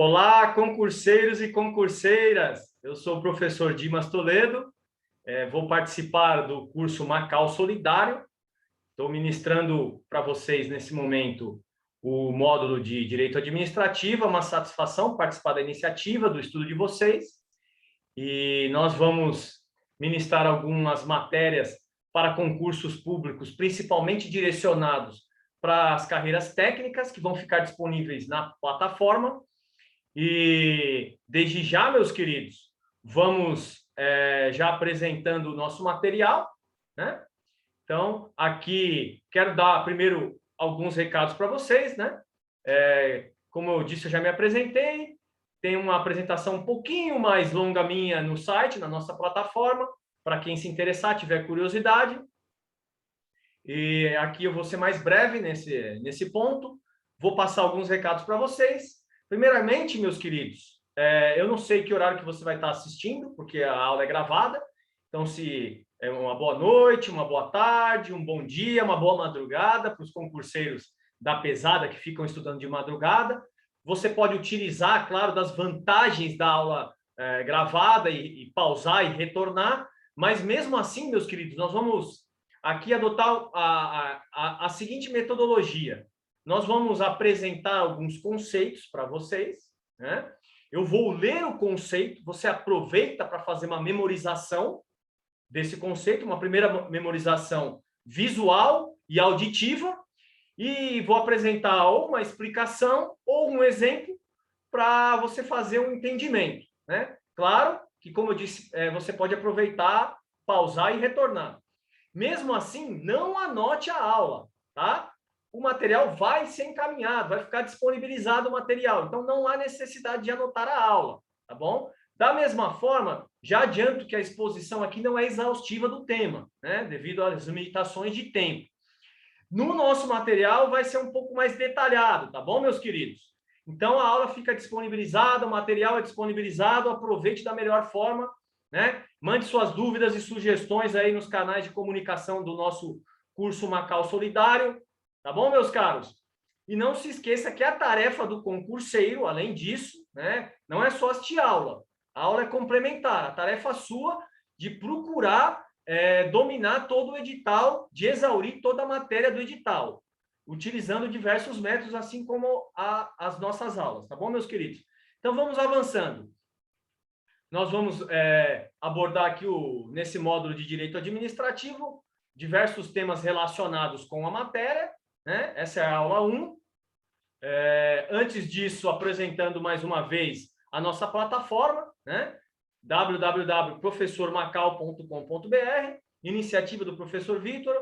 Olá, concurseiros e concurseiras. Eu sou o professor Dimas Toledo. Vou participar do curso Macau Solidário. Estou ministrando para vocês, nesse momento, o módulo de Direito Administrativo. É uma satisfação participar da iniciativa, do estudo de vocês. E nós vamos ministrar algumas matérias para concursos públicos, principalmente direcionados para as carreiras técnicas, que vão ficar disponíveis na plataforma. E desde já, meus queridos, vamos já apresentando o nosso material, né? Então, aqui quero dar primeiro alguns recados para vocês, né? Como eu disse, eu já me apresentei, tem uma apresentação um pouquinho mais longa minha no site, na nossa plataforma, para quem se interessar, tiver curiosidade. E aqui eu vou ser mais breve nesse ponto, vou passar alguns recados para vocês. Primeiramente, meus queridos, eu não sei que horário que você vai estar assistindo, porque a aula é gravada. Então, se é uma boa noite, uma boa tarde, um bom dia, uma boa madrugada para os concurseiros da pesada que ficam estudando de madrugada. Você pode utilizar, claro, das vantagens da aula gravada e pausar e retornar. Mas, mesmo assim, meus queridos, nós vamos aqui adotar a seguinte metodologia. Nós vamos apresentar alguns conceitos para vocês, né? Eu vou ler o conceito, você aproveita para fazer uma memorização desse conceito, uma primeira memorização visual e auditiva, e vou apresentar ou uma explicação ou um exemplo para você fazer um entendimento, né? Claro que, como eu disse, você pode aproveitar, pausar e retornar. Mesmo assim, não anote a aula, tá? O material vai ser encaminhado, vai ficar disponibilizado o material. Então, não há necessidade de anotar a aula, tá bom? Da mesma forma, já adianto que a exposição aqui não é exaustiva do tema, né? Devido às limitações de tempo. No nosso material vai ser um pouco mais detalhado, tá bom, meus queridos? Então, a aula fica disponibilizada, o material é disponibilizado, aproveite da melhor forma, né? Mande suas dúvidas e sugestões aí nos canais de comunicação do nosso curso Macau Solidário. Tá bom, meus caros? E não se esqueça que a tarefa do concurseiro, além disso, né, não é só assistir aula. A aula é complementar. A tarefa sua de procurar dominar todo o edital, de exaurir toda a matéria do edital, utilizando diversos métodos, assim como as nossas aulas. Tá bom, meus queridos? Então, vamos avançando. Nós vamos abordar aqui, nesse módulo de Direito Administrativo, diversos temas relacionados com a matéria, né? Essa é a aula 1. Antes disso, apresentando mais uma vez a nossa plataforma, né? www.professormacau.com.br, iniciativa do professor Vitor,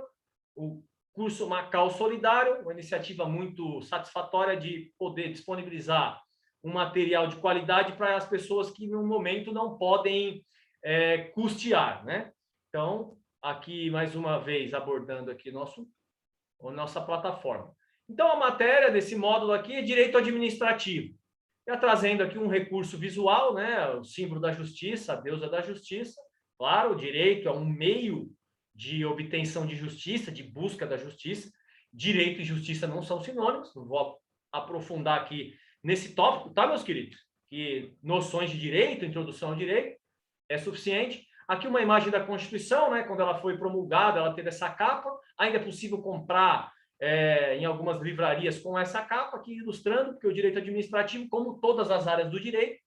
o curso Macau Solidário, uma iniciativa muito satisfatória de poder disponibilizar um material de qualidade para as pessoas que, no momento, não podem custear, né? Então, aqui, mais uma vez, abordando aqui nossa plataforma. Então, a matéria desse módulo aqui é Direito Administrativo. Já trazendo aqui um recurso visual, né? O símbolo da justiça, a deusa da justiça. Claro, o direito é um meio de obtenção de justiça, de busca da justiça. Direito e justiça não são sinônimos, não vou aprofundar aqui nesse tópico, tá, meus queridos? Que noções de direito, introdução ao direito, é suficiente. Aqui uma imagem da Constituição, né? Quando ela foi promulgada, ela teve essa capa. Ainda é possível comprar em algumas livrarias com essa capa aqui, ilustrando, porque o direito administrativo, como todas as áreas do direito,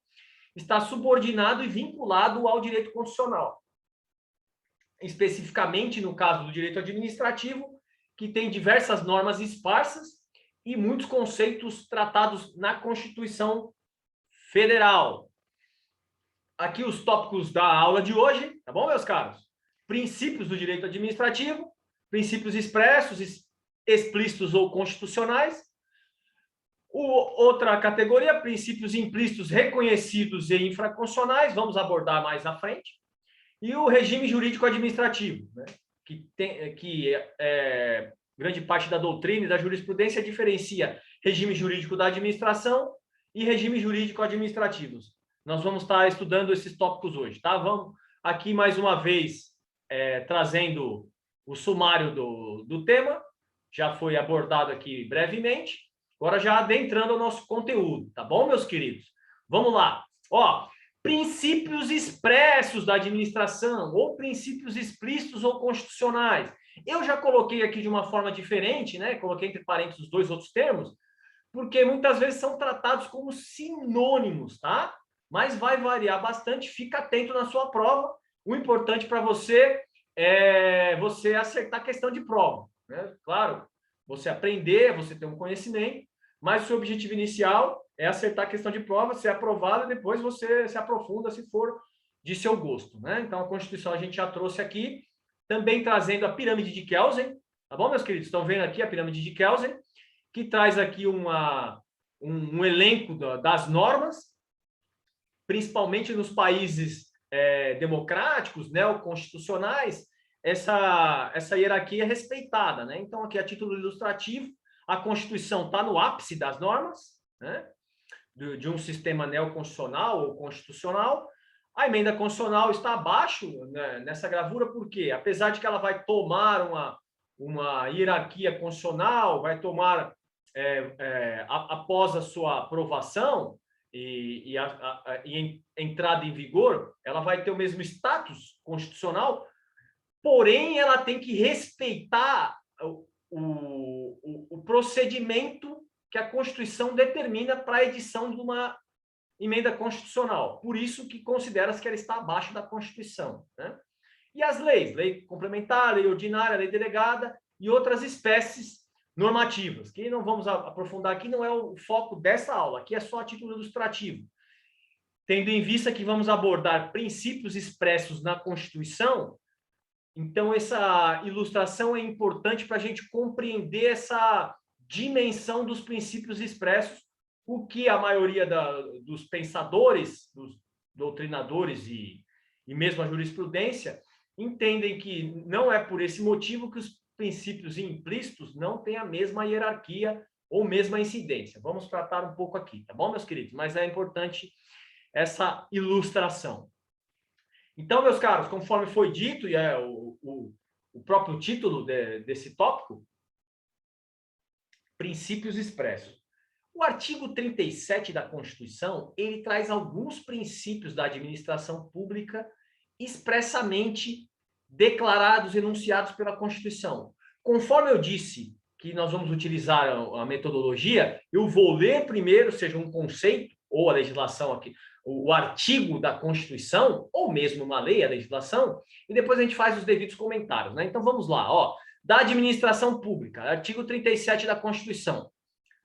está subordinado e vinculado ao direito constitucional. Especificamente no caso do direito administrativo, que tem diversas normas esparsas e muitos conceitos tratados na Constituição Federal. Aqui os tópicos da aula de hoje, tá bom, meus caros? Princípios do direito administrativo, princípios expressos, explícitos ou constitucionais. Outra categoria, princípios implícitos reconhecidos e infraconstitucionais, vamos abordar mais à frente. E o regime jurídico administrativo, né? que grande parte da doutrina e da jurisprudência diferencia regime jurídico da administração e regime jurídico administrativos. Nós vamos estar estudando esses tópicos hoje, tá? Vamos aqui mais uma vez trazendo o sumário do tema. Já foi abordado aqui brevemente, agora já adentrando o nosso conteúdo, tá bom, meus queridos? Vamos lá. Ó, princípios expressos da administração, ou princípios explícitos ou constitucionais. Eu já coloquei aqui de uma forma diferente, né? Coloquei entre parênteses os dois outros termos, porque muitas vezes são tratados como sinônimos, tá? Mas vai variar bastante, fica atento na sua prova. O importante para você é você acertar a questão de prova, né? Claro, você aprender, você ter um conhecimento, mas o seu objetivo inicial é acertar a questão de prova, ser aprovado, e depois você se aprofunda se for de seu gosto, né? Então, a Constituição a gente já trouxe aqui, também trazendo a pirâmide de Kelsen, tá bom, meus queridos? Estão vendo aqui a pirâmide de Kelsen, que traz aqui um elenco das normas, principalmente nos países democráticos, neoconstitucionais, essa hierarquia é respeitada, né? Então, aqui a título ilustrativo, a Constituição está no ápice das normas, né? De um sistema neoconstitucional ou constitucional. A emenda constitucional está abaixo, né, nessa gravura, porque, apesar de que ela vai tomar uma hierarquia constitucional, vai tomar, após a sua aprovação e entrada em vigor, ela vai ter o mesmo status constitucional, porém, ela tem que respeitar o procedimento que a Constituição determina para a edição de uma emenda constitucional. Por isso que considera-se que ela está abaixo da Constituição, né? E as leis, lei complementar, lei ordinária, lei delegada e outras espécies normativas, que não vamos aprofundar aqui, não é o foco dessa aula, aqui é só a título ilustrativo. Tendo em vista que vamos abordar princípios expressos na Constituição, então essa ilustração é importante para a gente compreender essa dimensão dos princípios expressos, o que a maioria dos pensadores, dos doutrinadores e mesmo a jurisprudência entendem que não é por esse motivo que os princípios implícitos não têm a mesma hierarquia ou mesma incidência. Vamos tratar um pouco aqui, tá bom, meus queridos? Mas é importante essa ilustração. Então, meus caros, conforme foi dito, e é o próprio título desse tópico, princípios expressos. O artigo 37 da Constituição, ele traz alguns princípios da administração pública expressamente declarados, enunciados pela Constituição. Conforme eu disse que nós vamos utilizar a metodologia, eu vou ler primeiro, seja um conceito, ou a legislação aqui, o artigo da Constituição, ou mesmo uma lei, a legislação, e depois a gente faz os devidos comentários, né? Então, vamos lá, ó. Da administração pública, artigo 37 da Constituição.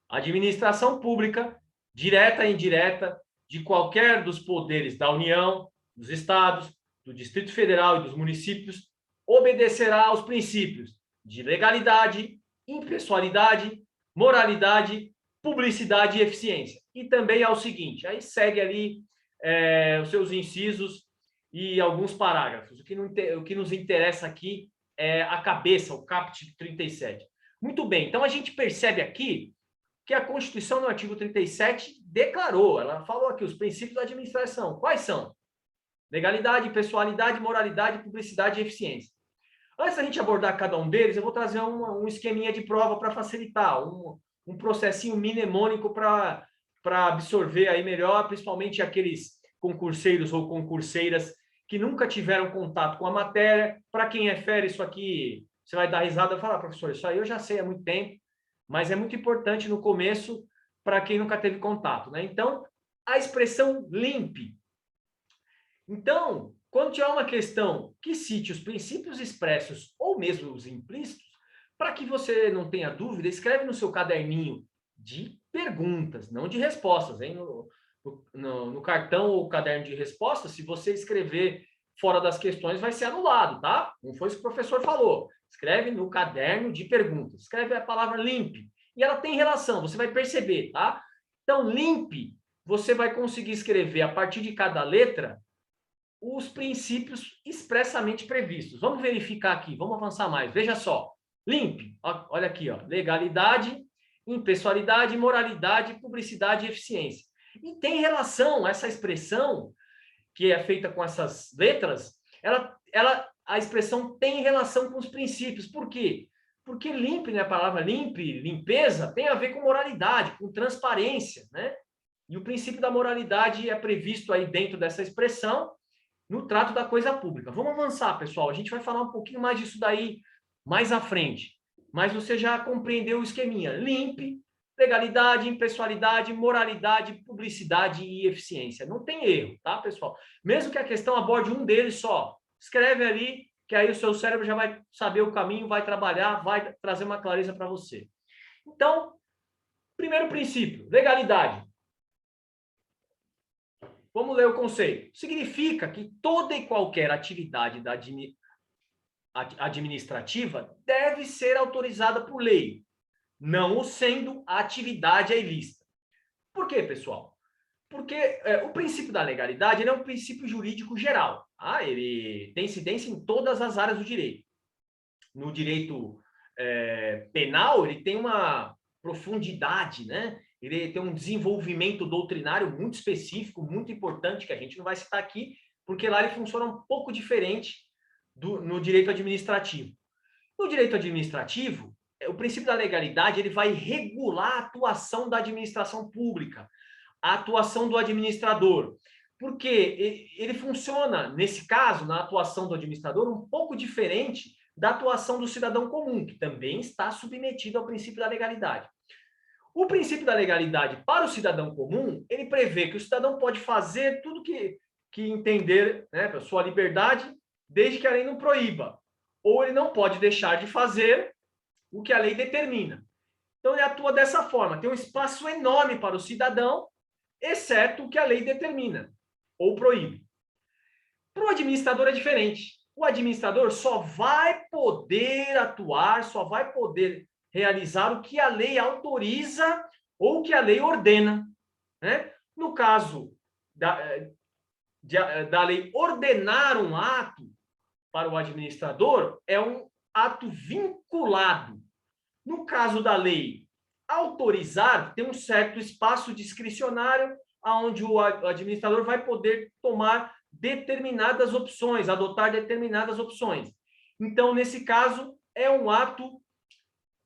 Administração pública, direta e indireta, de qualquer dos poderes da União, dos estados, do Distrito Federal e dos municípios, obedecerá aos princípios de legalidade, impessoalidade, moralidade, publicidade e eficiência. E também ao seguinte, aí segue ali os seus incisos e alguns parágrafos. O que nos interessa aqui é a cabeça, o caput 37. Muito bem, então a gente percebe aqui que a Constituição, no artigo 37, declarou, ela falou aqui os princípios da administração. Quais são? Legalidade, pessoalidade, moralidade, publicidade e eficiência. Antes da gente abordar cada um deles, eu vou trazer um esqueminha de prova para facilitar, um processinho mnemônico para absorver aí melhor, principalmente aqueles concurseiros ou concurseiras que nunca tiveram contato com a matéria. Para quem é fera, isso aqui, você vai dar risada e falar, professor, isso aí eu já sei há muito tempo, mas é muito importante no começo para quem nunca teve contato, né? Então, a expressão limpe. Então, quando tiver uma questão que cite os princípios expressos ou mesmo os implícitos, para que você não tenha dúvida, escreve no seu caderninho de perguntas, não de respostas, hein? No cartão ou caderno de respostas, se você escrever fora das questões, vai ser anulado, tá? Não foi isso que o professor falou. Escreve no caderno de perguntas. Escreve a palavra limpe. E ela tem relação, você vai perceber, tá? Então, limpe, você vai conseguir escrever, a partir de cada letra, os princípios expressamente previstos. Vamos verificar aqui, vamos avançar mais. Veja só. Limpe, olha aqui, ó. Legalidade, impessoalidade, moralidade, publicidade e eficiência. E tem relação, essa expressão, que é feita com essas letras, a expressão tem relação com os princípios. Por quê? Porque limpe, né, a palavra limpe, limpeza, tem a ver com moralidade, com transparência, né? E o princípio da moralidade é previsto aí dentro dessa expressão no trato da coisa pública. Vamos avançar, pessoal. A gente vai falar um pouquinho mais disso daí mais à frente. Mas você já compreendeu o esqueminha. LIMP, legalidade, impessoalidade, moralidade, publicidade e eficiência. Não tem erro, tá, pessoal? Mesmo que a questão aborde um deles só, escreve ali, que aí o seu cérebro já vai saber o caminho, vai trabalhar, vai trazer uma clareza para você. Então, primeiro princípio, legalidade. Vamos ler o conceito. Significa que toda e qualquer atividade administrativa deve ser autorizada por lei, não o sendo, a atividade é ilícita. Por quê, pessoal? Porque o princípio da legalidade ele é um princípio jurídico geral. Tá? Ele tem incidência em todas as áreas do direito. No direito penal, ele tem uma profundidade, né? Ele tem um desenvolvimento doutrinário muito específico, muito importante, que a gente não vai citar aqui, porque lá ele funciona um pouco diferente no direito administrativo. No direito administrativo, o princípio da legalidade ele vai regular a atuação da administração pública, a atuação do administrador, porque ele funciona, nesse caso, na atuação do administrador, um pouco diferente da atuação do cidadão comum, que também está submetido ao princípio da legalidade. O princípio da legalidade para o cidadão comum, ele prevê que o cidadão pode fazer tudo que entender, né, para sua liberdade, desde que a lei não proíba. Ou ele não pode deixar de fazer o que a lei determina. Então, ele atua dessa forma. Tem um espaço enorme para o cidadão, exceto o que a lei determina ou proíbe. Para o administrador é diferente. O administrador só vai poder atuar, só vai poder realizar o que a lei autoriza ou o que a lei ordena. Né? No caso da lei ordenar um ato para o administrador, é um ato vinculado. No caso da lei autorizar, tem um certo espaço discricionário onde o administrador vai poder tomar determinadas opções, adotar determinadas opções. Então, nesse caso, é um ato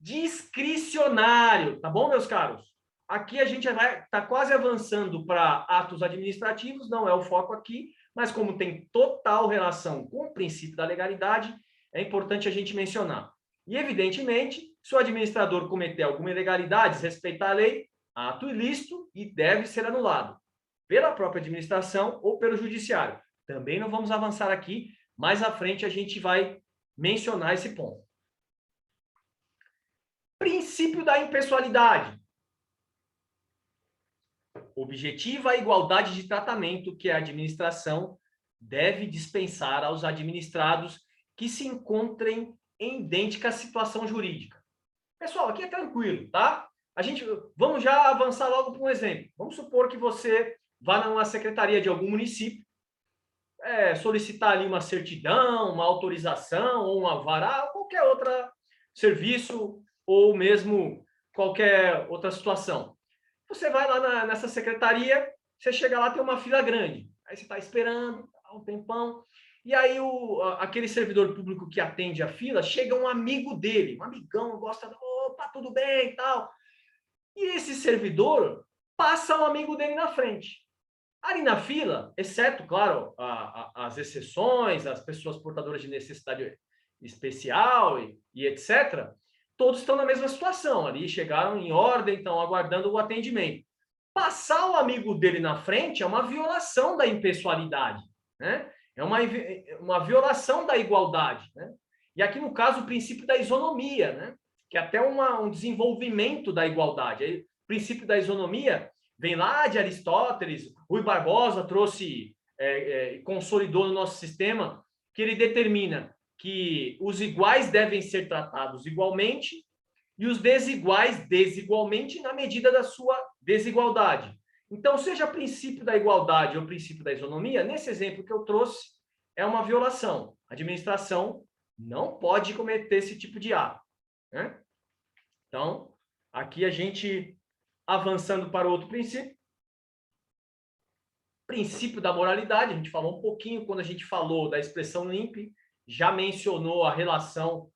discricionário, tá bom, meus caros? Aqui a gente vai tá quase avançando para atos administrativos, não é o foco aqui, mas como tem total relação com o princípio da legalidade, é importante a gente mencionar. E, evidentemente, se o administrador cometer alguma ilegalidade, respeitar a lei, ato ilícito e deve ser anulado pela própria administração ou pelo judiciário. Também não vamos avançar aqui, mais à frente a gente vai mencionar esse ponto. Princípio da impessoalidade. Objetiva a igualdade de tratamento que a administração deve dispensar aos administrados que se encontrem em idêntica situação jurídica. Pessoal, aqui é tranquilo, tá? Vamos já avançar logo para um exemplo. Vamos supor que você vá numa secretaria de algum município, solicitar ali uma certidão, uma autorização, ou um alvará, ou qualquer outro serviço, ou mesmo qualquer outra situação. Você vai lá nessa secretaria, você chega lá, tem uma fila grande. Aí você está esperando um tempão. E aí aquele servidor público que atende a fila, chega um amigo dele, um amigão, gosta, opa, tudo bem e tal. E esse servidor passa um amigo dele na frente. Ali na fila, exceto, claro, as exceções, as pessoas portadoras de necessidade especial e etc., todos estão na mesma situação. Ali chegaram em ordem, estão aguardando o atendimento. Passar o amigo dele na frente é uma violação da impessoalidade, né? É uma violação da igualdade, né? E aqui, no caso, o princípio da isonomia, né? Que é até um desenvolvimento da igualdade. Aí, o princípio da isonomia vem lá de Aristóteles, Rui Barbosa trouxe, consolidou no nosso sistema, que ele determina que os iguais devem ser tratados igualmente e os desiguais desigualmente na medida da sua desigualdade. Então, seja o princípio da igualdade ou o princípio da isonomia, nesse exemplo que eu trouxe, é uma violação. A administração não pode cometer esse tipo de ato, né? Então, aqui a gente, avançando para outro princípio, princípio da moralidade, a gente falou um pouquinho quando a gente falou da expressão LIMP, já mencionou a relação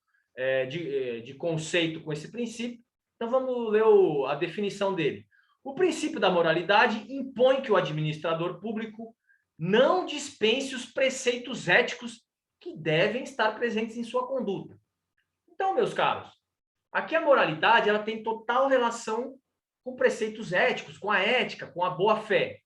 de conceito com esse princípio. Então, vamos ler a definição dele. O princípio da moralidade impõe que o administrador público não dispense os preceitos éticos que devem estar presentes em sua conduta. Então, meus caros, aqui a moralidade ela tem total relação com preceitos éticos, com a ética, com a boa-fé.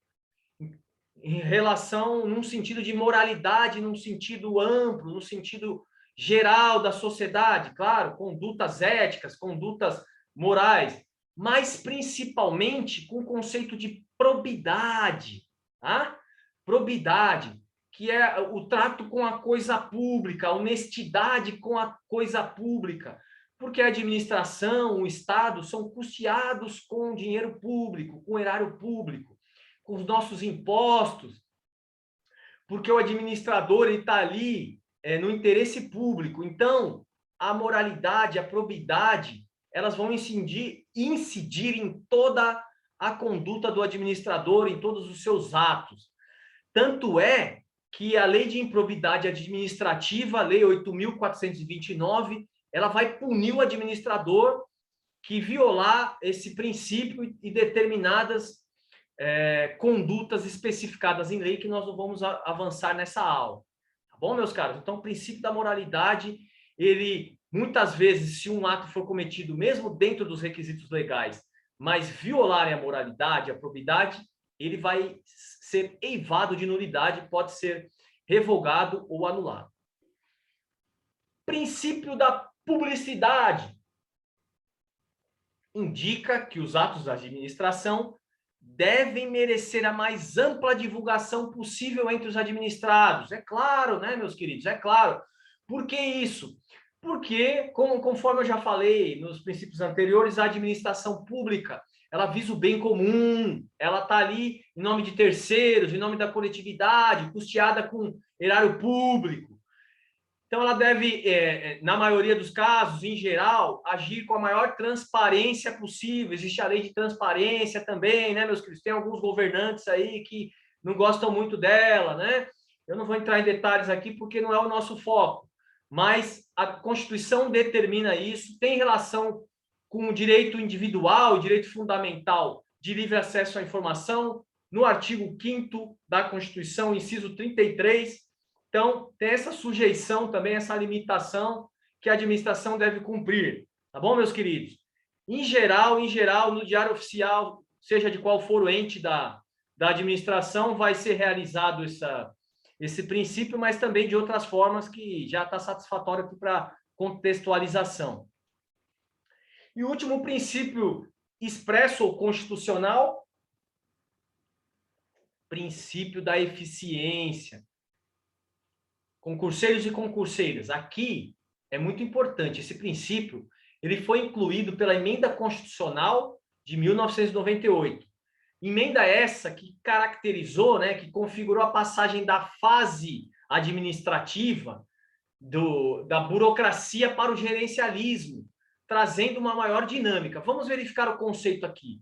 Em relação, num sentido de moralidade, num sentido amplo, no sentido geral da sociedade, claro, condutas éticas, condutas morais, mas principalmente com o conceito de probidade, tá? Probidade, que é o trato com a coisa pública, a honestidade com a coisa pública, porque a administração, o Estado são custeados com dinheiro público, com erário público, com os nossos impostos, porque o administrador está ali no interesse público. Então, a moralidade, a probidade, elas vão incidir em toda a conduta do administrador, em todos os seus atos. Tanto é que a lei de improbidade administrativa, a lei 8.429, ela vai punir o administrador que violar esse princípio e determinadas condutas especificadas em lei, que nós não vamos avançar nessa aula. Tá bom, meus caros? Então, o princípio da moralidade, ele, muitas vezes, se um ato for cometido, mesmo dentro dos requisitos legais, mas violarem a moralidade, a probidade, ele vai ser eivado de nulidade, pode ser revogado ou anulado. Princípio da publicidade indica que os atos da administração devem merecer a mais ampla divulgação possível entre os administrados. É claro, né, meus queridos? É claro. Por que isso? Porque, conforme eu já falei nos princípios anteriores, a administração pública, ela visa o bem comum, ela está ali em nome de terceiros, em nome da coletividade, custeada com erário público. Então, ela deve, na maioria dos casos, em geral, agir com a maior transparência possível. Existe a lei de transparência também, né, meus queridos? Tem alguns governantes aí que não gostam muito dela, né? Eu não vou entrar em detalhes aqui porque não é o nosso foco. Mas a Constituição determina isso, tem relação com o direito individual, o direito fundamental de livre acesso à informação, no artigo 5º da Constituição, inciso 33. Então, tem essa sujeição também, essa limitação que a administração deve cumprir. Tá bom, meus queridos? Em geral, no Diário Oficial, seja de qual for o ente da administração, vai ser realizado esse princípio, mas também de outras formas que já está satisfatório aqui para contextualização. E o último princípio expresso ou constitucional, princípio da eficiência. Concurseiros e concurseiras, aqui é muito importante, esse princípio, ele foi incluído pela Emenda Constitucional de 1998. Emenda essa que caracterizou, né, que configurou a passagem da fase administrativa da burocracia para o gerencialismo, trazendo uma maior dinâmica. Vamos verificar o conceito aqui.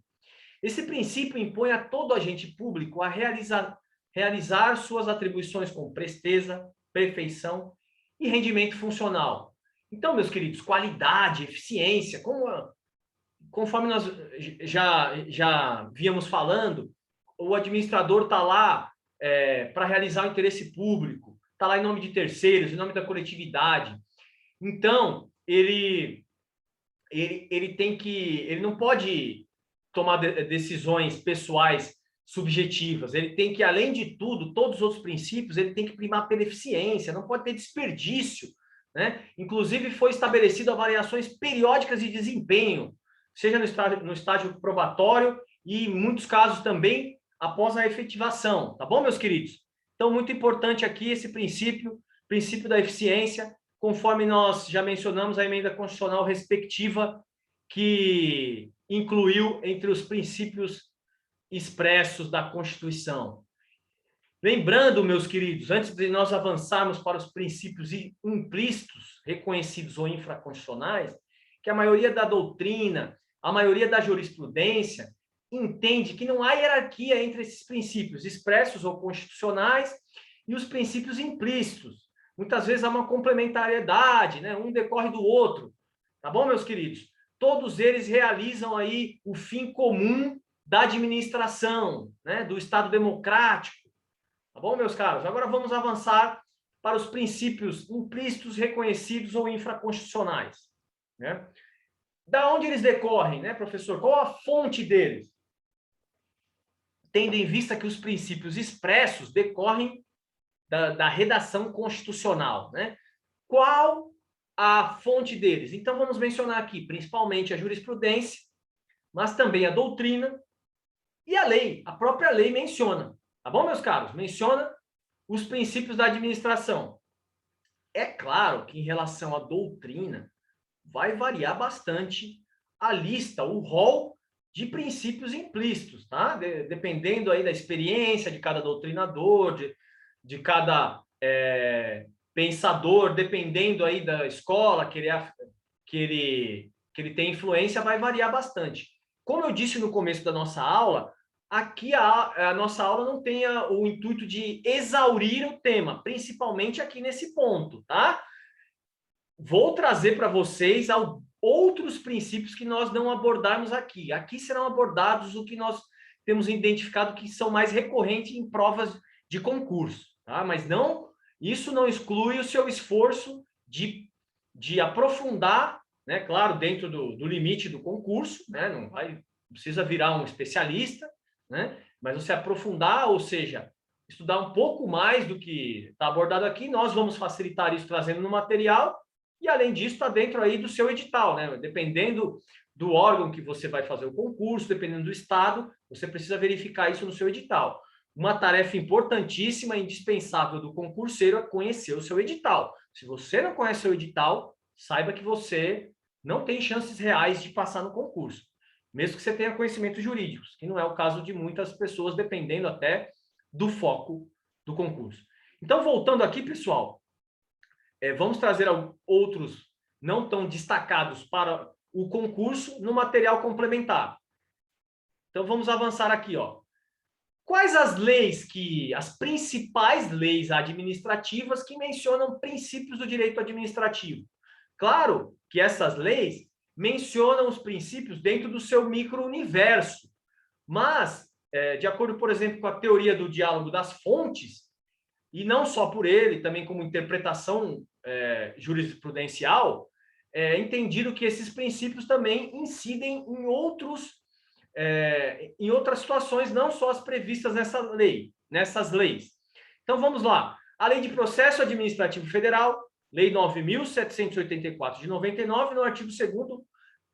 Esse princípio impõe a todo agente público a realizar suas atribuições com presteza, perfeição e rendimento funcional. Então, meus queridos, qualidade, eficiência, conforme nós já víamos falando, o administrador está lá para realizar o interesse público, está lá em nome de terceiros, em nome da coletividade. Então, ele não pode tomar decisões pessoais subjetivas, ele tem que, além de tudo, todos os outros princípios, ele tem que primar pela eficiência, não pode ter desperdício, né? Inclusive, foi estabelecido avaliações periódicas de desempenho, seja no estágio probatório e, em muitos casos, também após a efetivação, tá bom, meus queridos? Então, muito importante aqui esse princípio da eficiência, conforme nós já mencionamos a emenda constitucional respectiva, que incluiu entre os princípios expressos da Constituição. Lembrando, meus queridos, antes de nós avançarmos para os princípios implícitos, reconhecidos ou infraconstitucionais, que a maioria da doutrina, a maioria da jurisprudência, entende que não há hierarquia entre esses princípios expressos ou constitucionais e os princípios implícitos. Muitas vezes há uma complementariedade, né? Um decorre do outro. Tá bom, meus queridos? Todos eles realizam aí o fim comum da administração, né, do Estado democrático. Tá bom, meus caros? Agora vamos avançar para os princípios implícitos, reconhecidos ou infraconstitucionais, né? Da onde eles decorrem, né, professor? Qual a fonte deles? Tendo em vista que os princípios expressos decorrem da redação constitucional, né? Qual a fonte deles? Então, vamos mencionar aqui, principalmente a jurisprudência, mas também a doutrina e a lei. A própria lei menciona, tá bom, meus caros? Menciona os princípios da administração. É claro que em relação à doutrina, vai variar bastante a lista, o rol de princípios implícitos, tá? Dependendo aí da experiência de cada doutrinador, de cada pensador, dependendo aí da escola que ele tem influência, vai variar bastante. Como eu disse no começo da nossa aula, aqui a nossa aula não tem o intuito de exaurir o tema, principalmente aqui nesse ponto, tá? Vou trazer para vocês outros princípios que nós não abordarmos aqui. Aqui serão abordados o que nós temos identificado que são mais recorrentes em provas de concurso, tá? Mas não, isso não exclui o seu esforço de aprofundar, né? Claro, dentro do limite do concurso, né? Não precisa virar um especialista, né? Mas você aprofundar, ou seja, estudar um pouco mais do que está abordado aqui, nós vamos facilitar isso trazendo no material. E, além disso, está dentro aí do seu edital, né? Dependendo do órgão que você vai fazer o concurso, dependendo do estado, você precisa verificar isso no seu edital. Uma tarefa importantíssima e indispensável do concurseiro é conhecer o seu edital. Se você não conhece o seu edital, saiba que você não tem chances reais de passar no concurso, mesmo que você tenha conhecimentos jurídicos, que não é o caso de muitas pessoas, dependendo até do foco do concurso. Então, voltando aqui, pessoal, vamos trazer outros não tão destacados para o concurso no material complementar. Então, vamos avançar aqui, ó. Quais as principais leis administrativas que mencionam princípios do direito administrativo? Claro que essas leis mencionam os princípios dentro do seu micro-universo, mas, de acordo, por exemplo, com a teoria do diálogo das fontes, e não só por ele, também como interpretação jurisprudencial, é entendido que esses princípios também incidem em outras situações, não só as previstas nessas leis. Então, vamos lá. A Lei de Processo Administrativo Federal, Lei 9.784 de 99, no artigo 2º,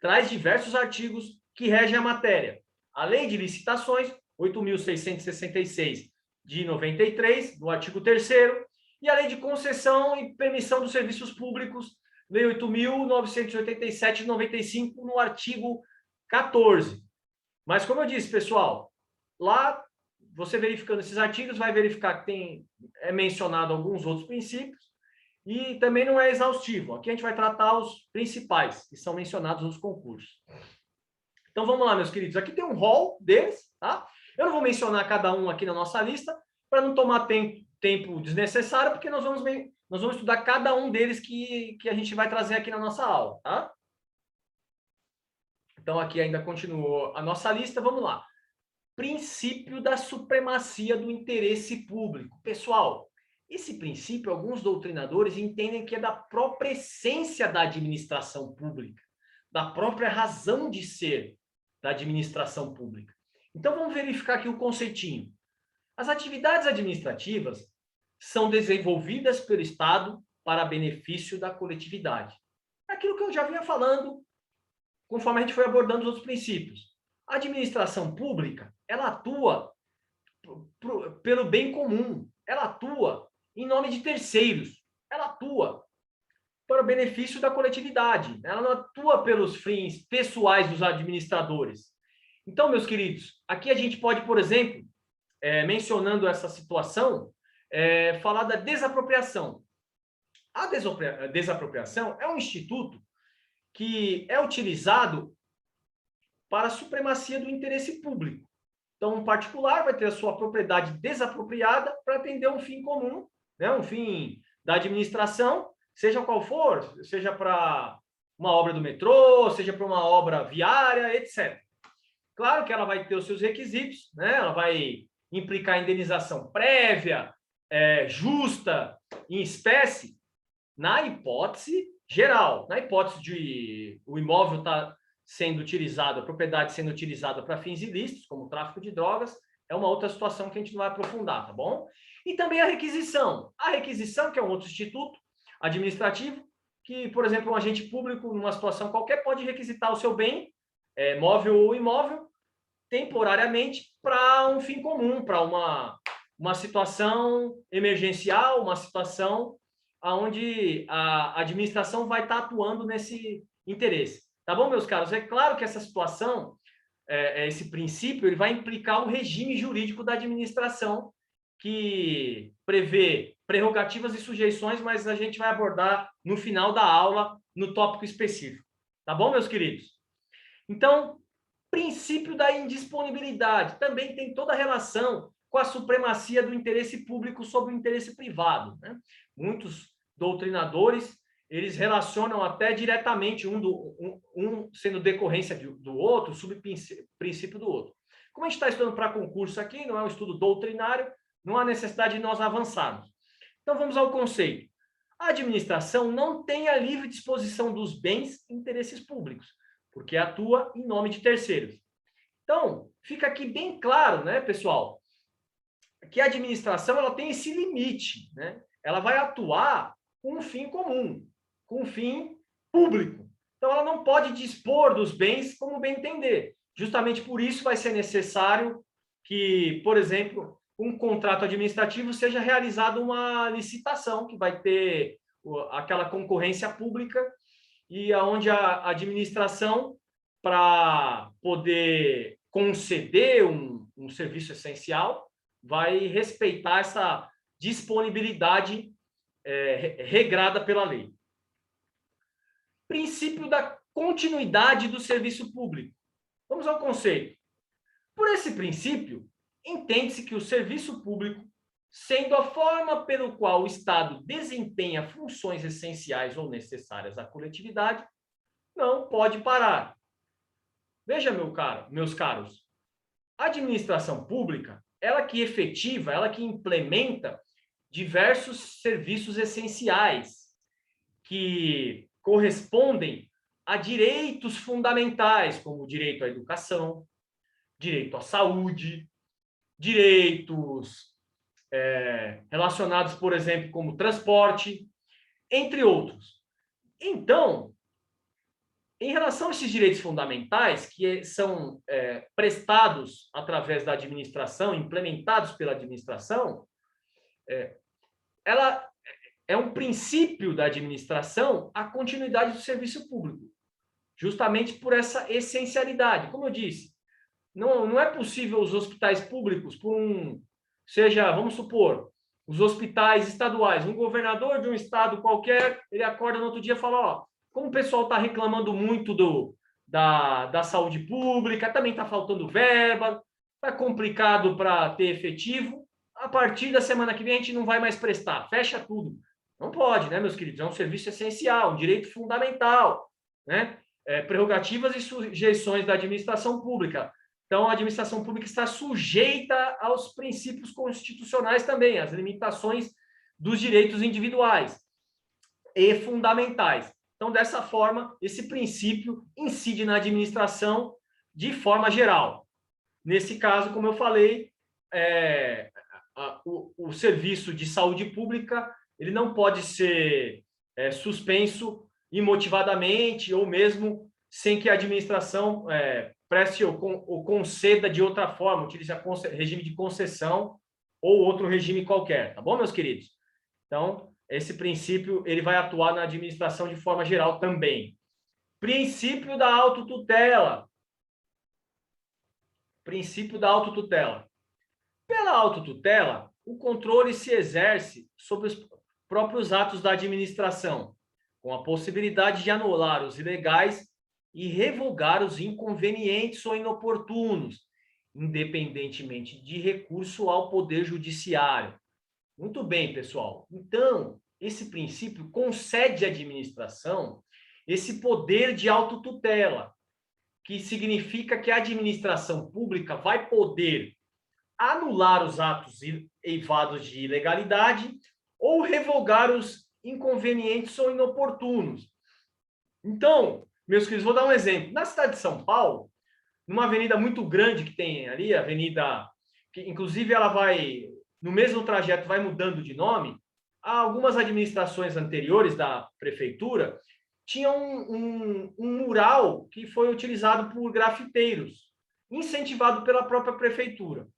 traz diversos artigos que regem a matéria. A Lei de Licitações, 8.666 de 93, no artigo 3º, e a Lei de Concessão e Permissão dos Serviços Públicos, Lei 8.987 de 95, no artigo 14. Mas, como eu disse, pessoal, lá, você verificando esses artigos, vai verificar que é mencionado alguns outros princípios e também não é exaustivo. Aqui a gente vai tratar os principais, que são mencionados nos concursos. Então, vamos lá, meus queridos. Aqui tem um rol deles, tá? Eu não vou mencionar cada um aqui na nossa lista, para não tomar tempo desnecessário, porque nós vamos estudar cada um deles que a gente vai trazer aqui na nossa aula, tá? Então, aqui ainda continuou a nossa lista. Vamos lá. Princípio da supremacia do interesse público. Pessoal, esse princípio, alguns doutrinadores entendem que é da própria essência da administração pública, da própria razão de ser da administração pública. Então, vamos verificar aqui o conceitinho. As atividades administrativas são desenvolvidas pelo Estado para benefício da coletividade. Aquilo que eu já vinha falando, conforme a gente foi abordando os outros princípios. A administração pública, ela atua pelo bem comum, ela atua em nome de terceiros, ela atua para o benefício da coletividade, ela não atua pelos fins pessoais dos administradores. Então, meus queridos, aqui a gente pode, por exemplo, mencionando essa situação, falar da desapropriação. A desapropriação é um instituto que é utilizado para a supremacia do interesse público. Então, um particular vai ter a sua propriedade desapropriada para atender um fim comum, né? Um fim da administração, seja qual for, seja para uma obra do metrô, seja para uma obra viária, etc. Claro que ela vai ter os seus requisitos, né? Ela vai implicar indenização prévia, justa, em espécie, na hipótese geral. Na hipótese de o imóvel estar sendo utilizado, a propriedade sendo utilizada para fins ilícitos, como tráfico de drogas, é uma outra situação que a gente não vai aprofundar, tá bom? E também a requisição. A requisição, que é um outro instituto administrativo, que, por exemplo, um agente público, numa situação qualquer, pode requisitar o seu bem, móvel ou imóvel, temporariamente para um fim comum, para uma situação emergencial, uma situação onde a administração vai estar atuando nesse interesse. Tá bom, meus caros? É claro que essa situação, esse princípio, ele vai implicar o regime jurídico da administração, que prevê prerrogativas e sujeições, mas a gente vai abordar no final da aula, no tópico específico. Tá bom, meus queridos? Então, princípio da indisponibilidade também tem toda a relação com a supremacia do interesse público sobre o interesse privado, né? Muitos doutrinadores, eles relacionam até diretamente um sendo decorrência do outro, subprincípio do outro. Como a gente está estudando para concurso aqui, não é um estudo doutrinário, não há necessidade de nós avançarmos. Então, vamos ao conceito. A administração não tem a livre disposição dos bens e interesses públicos, porque atua em nome de terceiros. Então, fica aqui bem claro, né, pessoal, que a administração ela tem esse limite, né? Ela vai atuar com um fim comum, com um fim público. Então, ela não pode dispor dos bens como bem entender. Justamente por isso vai ser necessário que, por exemplo, um contrato administrativo seja realizado uma licitação, que vai ter aquela concorrência pública, e onde a administração, para poder conceder um serviço essencial, vai respeitar essa disponibilidade regrada pela lei. Princípio da continuidade do serviço público. Vamos ao conceito. Por esse princípio, entende-se que o serviço público, sendo a forma pelo qual o Estado desempenha funções essenciais ou necessárias à coletividade, não pode parar. Veja, meus caros, a administração pública, ela que efetiva, ela que implementa diversos serviços essenciais que correspondem a direitos fundamentais, como o direito à educação, direito à saúde, direitos relacionados, por exemplo, como transporte, entre outros. Então, em relação a esses direitos fundamentais, que são prestados através da administração, implementados pela administração, ela é um princípio da administração a continuidade do serviço público, justamente por essa essencialidade. Como eu disse, não é possível os hospitais públicos, vamos supor, os hospitais estaduais, um governador de um estado qualquer, ele acorda no outro dia e fala, ó, como o pessoal está reclamando muito da saúde pública, também está faltando verba, está complicado para ter efetivo, a partir da semana que vem a gente não vai mais prestar, fecha tudo. Não pode, né, meus queridos? É um serviço essencial, um direito fundamental, né? Prerrogativas e sujeições da administração pública. Então, a administração pública está sujeita aos princípios constitucionais também, às limitações dos direitos individuais e fundamentais. Então, dessa forma, esse princípio incide na administração de forma geral. Nesse caso, como eu falei, o serviço de saúde pública ele não pode ser suspenso imotivadamente ou mesmo sem que a administração preste ou conceda de outra forma, utilize regime de concessão ou outro regime qualquer, tá bom, meus queridos? Então, esse princípio ele vai atuar na administração de forma geral também. Princípio da autotutela. Princípio da autotutela. Pela autotutela, o controle se exerce sobre os próprios atos da administração, com a possibilidade de anular os ilegais e revogar os inconvenientes ou inoportunos, independentemente de recurso ao Poder Judiciário. Muito bem, pessoal. Então, esse princípio concede à administração esse poder de autotutela, que significa que a administração pública vai poder anular os atos eivados de ilegalidade ou revogar os inconvenientes ou inoportunos. Então, meus queridos, vou dar um exemplo. Na cidade de São Paulo, numa avenida muito grande que tem ali, a avenida, que inclusive ela vai, no mesmo trajeto, vai mudando de nome, algumas administrações anteriores da prefeitura tinham um mural que foi utilizado por grafiteiros, incentivado pela própria prefeitura.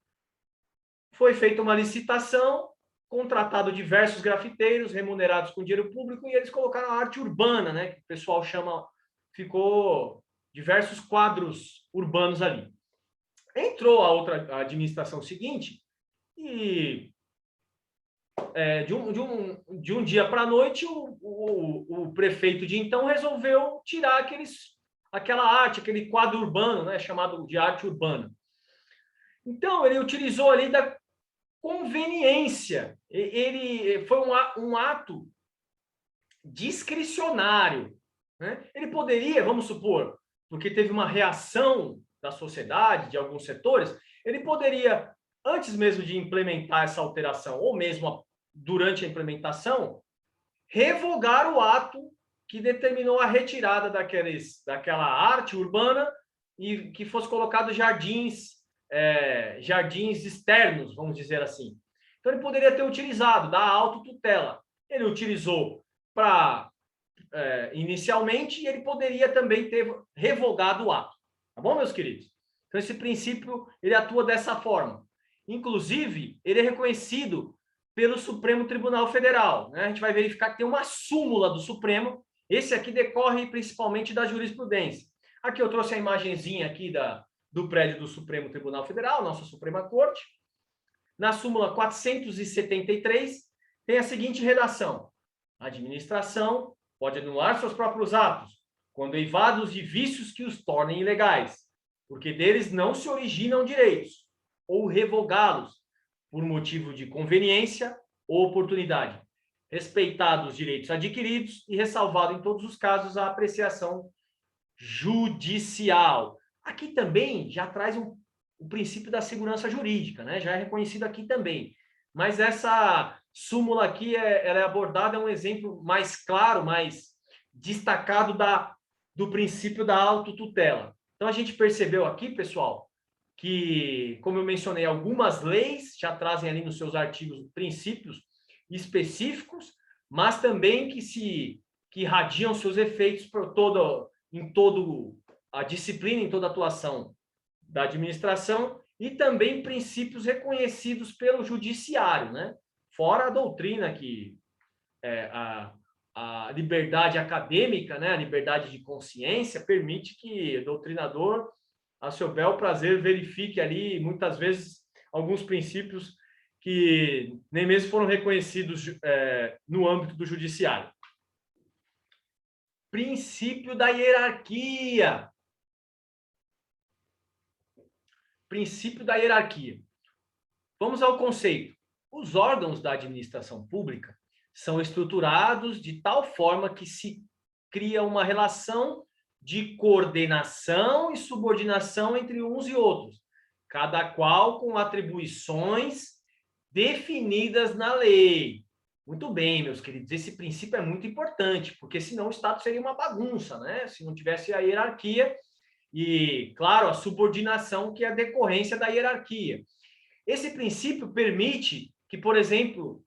Foi feita uma licitação, contratado diversos grafiteiros, remunerados com dinheiro público, e eles colocaram a arte urbana, né, que o pessoal chama, ficou diversos quadros urbanos ali. Entrou a outra administração seguinte e de um dia para a noite o prefeito de então resolveu tirar aquela arte, aquele quadro urbano, né, chamado de arte urbana. Então ele utilizou ali da conveniência. Ele foi um ato discricionário, né? Ele poderia, vamos supor, porque teve uma reação da sociedade, de alguns setores, ele poderia, antes mesmo de implementar essa alteração, ou mesmo durante a implementação, revogar o ato que determinou a retirada daquela arte urbana e que fosse colocado jardins externos, vamos dizer assim. Então, ele poderia ter utilizado da autotutela. Ele utilizou inicialmente, e ele poderia também ter revogado o ato. Tá bom, meus queridos? Então, esse princípio, ele atua dessa forma. Inclusive, ele é reconhecido pelo Supremo Tribunal Federal, né? A gente vai verificar que tem uma súmula do Supremo. Esse aqui decorre principalmente da jurisprudência. Aqui eu trouxe a imagenzinha aqui do prédio do Supremo Tribunal Federal, nossa Suprema Corte. Na súmula 473, tem a seguinte redação: a administração pode anular seus próprios atos, quando eivados de vícios que os tornem ilegais, porque deles não se originam direitos, ou revogá-los por motivo de conveniência ou oportunidade, respeitados os direitos adquiridos e ressalvado em todos os casos a apreciação judicial. Aqui também já traz o princípio da segurança jurídica, né? Já é reconhecido aqui também. Mas essa súmula aqui, ela é abordada, é um exemplo mais claro, mais destacado do princípio da autotutela. Então, a gente percebeu aqui, pessoal, que, como eu mencionei, algumas leis já trazem ali nos seus artigos princípios específicos, mas também que irradiam seus efeitos em toda a disciplina, em toda a atuação da administração, e também princípios reconhecidos pelo judiciário, né? Fora a doutrina que a liberdade acadêmica, né? A liberdade de consciência permite que o doutrinador, a seu bel prazer, verifique ali, muitas vezes, alguns princípios que nem mesmo foram reconhecidos no âmbito do judiciário. Princípio da hierarquia. Princípio da hierarquia. Vamos ao conceito. Os órgãos da administração pública são estruturados de tal forma que se cria uma relação de coordenação e subordinação entre uns e outros, cada qual com atribuições definidas na lei. Muito bem, meus queridos, esse princípio é muito importante, porque senão o Estado seria uma bagunça, né? Se não tivesse a hierarquia e, claro, a subordinação, que é a decorrência da hierarquia. Esse princípio permite que, por exemplo,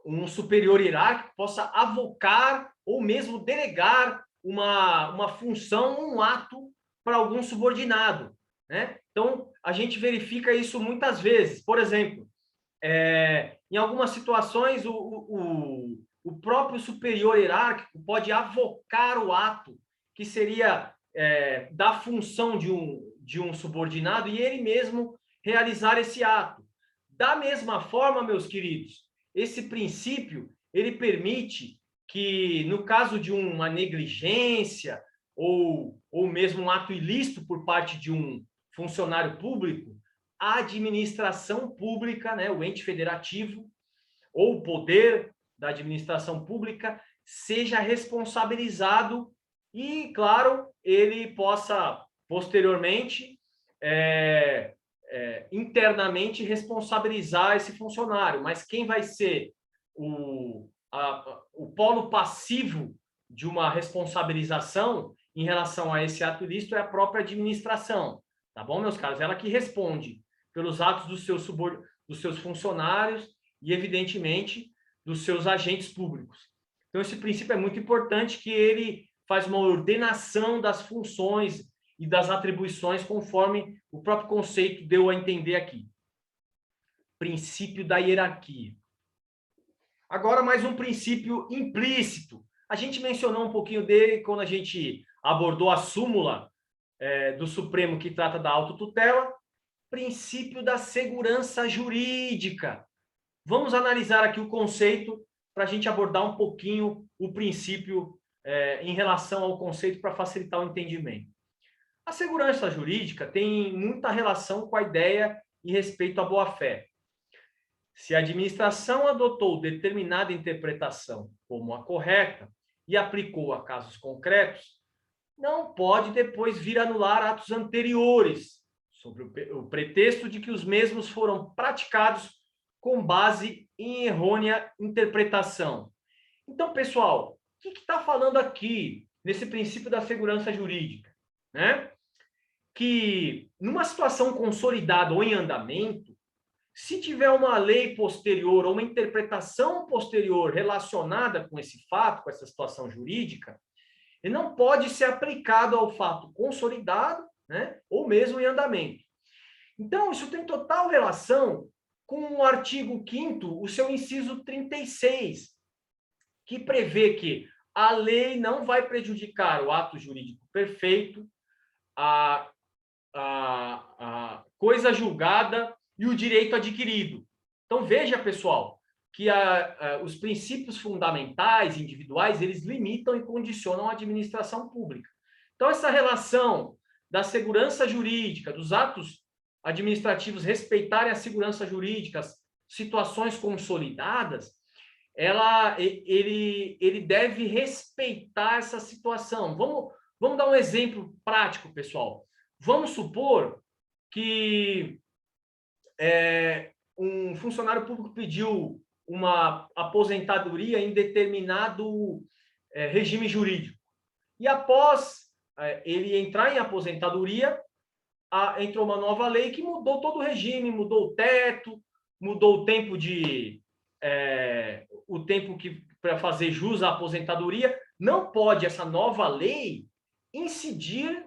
um superior hierárquico possa avocar ou mesmo delegar uma função, um ato para algum subordinado, né? Então, a gente verifica isso muitas vezes. Por exemplo, em algumas situações, o próprio superior hierárquico pode avocar o ato que seria da função de um subordinado e ele mesmo realizar esse ato. Da mesma forma, meus queridos, esse princípio, ele permite que, no caso de uma negligência ou mesmo um ato ilícito por parte de um funcionário público, a administração pública, né, o ente federativo, ou o poder da administração pública, seja responsabilizado e, claro, ele possa, posteriormente, internamente responsabilizar esse funcionário. Mas quem vai ser o polo passivo de uma responsabilização em relação a esse ato ilícito é a própria administração, tá bom, meus caros? Ela que responde pelos atos dos seus funcionários e, evidentemente, dos seus agentes públicos. Então, esse princípio é muito importante, que ele faz uma ordenação das funções e das atribuições conforme o próprio conceito deu a entender aqui. Princípio da hierarquia. Agora, mais um princípio implícito. A gente mencionou um pouquinho dele quando a gente abordou a súmula do Supremo que trata da autotutela. Princípio da segurança jurídica. Vamos analisar aqui o conceito para a gente abordar um pouquinho o princípio em relação ao conceito para facilitar o entendimento. A segurança jurídica tem muita relação com a ideia e respeito à boa-fé. Se a administração adotou determinada interpretação como a correta e aplicou a casos concretos, não pode depois vir anular atos anteriores, sobre o pretexto de que os mesmos foram praticados com base em errônea interpretação. Então, pessoal, o que está falando aqui nesse princípio da segurança jurídica? Né? Que numa situação consolidada ou em andamento, se tiver uma lei posterior ou uma interpretação posterior relacionada com esse fato, com essa situação jurídica, ele não pode ser aplicado ao fato consolidado, né, ou mesmo em andamento. Então, isso tem total relação com o artigo 5º, o seu inciso 36, que prevê que a lei não vai prejudicar o ato jurídico perfeito, a coisa julgada e o direito adquirido. Então, veja, pessoal, que os princípios fundamentais individuais, eles limitam e condicionam a administração pública. Então, essa relação da segurança jurídica, dos atos administrativos respeitarem a segurança jurídica, situações consolidadas, ele deve respeitar essa situação. Vamos dar um exemplo prático, pessoal. Vamos supor que um funcionário público pediu uma aposentadoria em determinado regime jurídico. E após ele entrar em aposentadoria, entrou uma nova lei que mudou todo o regime, mudou o teto, mudou o tempo para fazer jus à aposentadoria. Não pode essa nova lei incidir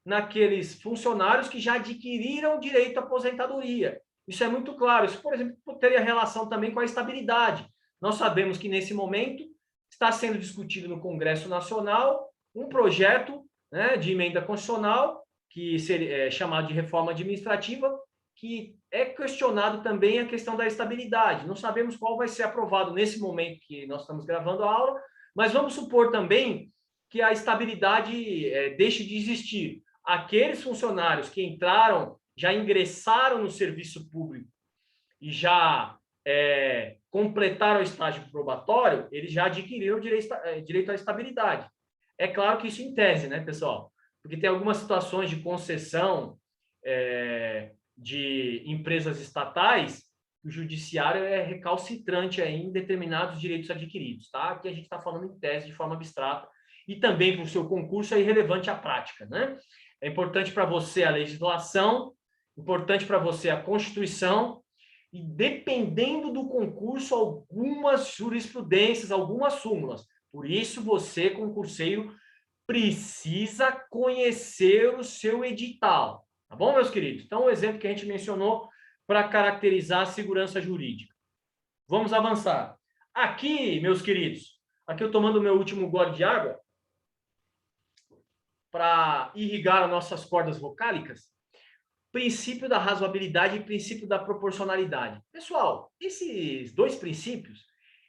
naqueles funcionários que já adquiriram direito à aposentadoria. Isso é muito claro. Isso, por exemplo, teria relação também com a estabilidade. Nós sabemos que, nesse momento, está sendo discutido no Congresso Nacional um projeto, né, de emenda constitucional, que seria chamado de reforma administrativa, que é questionado também a questão da estabilidade. Não sabemos qual vai ser aprovado nesse momento que nós estamos gravando a aula, mas vamos supor também que a estabilidade deixe de existir. Aqueles funcionários que entraram, já ingressaram no serviço público e já completaram o estágio probatório, eles já adquiriram direito à estabilidade. É claro que isso em tese, né, pessoal? Porque tem algumas situações de concessão de empresas estatais, o judiciário é recalcitrante em determinados direitos adquiridos, tá? Aqui a gente está falando em tese de forma abstrata, e também para o seu concurso é irrelevante à prática, né? É importante para você a legislação, importante para você a Constituição, e dependendo do concurso, algumas jurisprudências, algumas súmulas. Por isso, você, concurseiro, precisa conhecer o seu edital. Tá bom, meus queridos? Então, o exemplo que a gente mencionou para caracterizar a segurança jurídica. Vamos avançar. Aqui, meus queridos, aqui eu tomando o meu último gole de água, para irrigar as nossas cordas vocálicas, princípio da razoabilidade e princípio da proporcionalidade. Pessoal, esses dois princípios,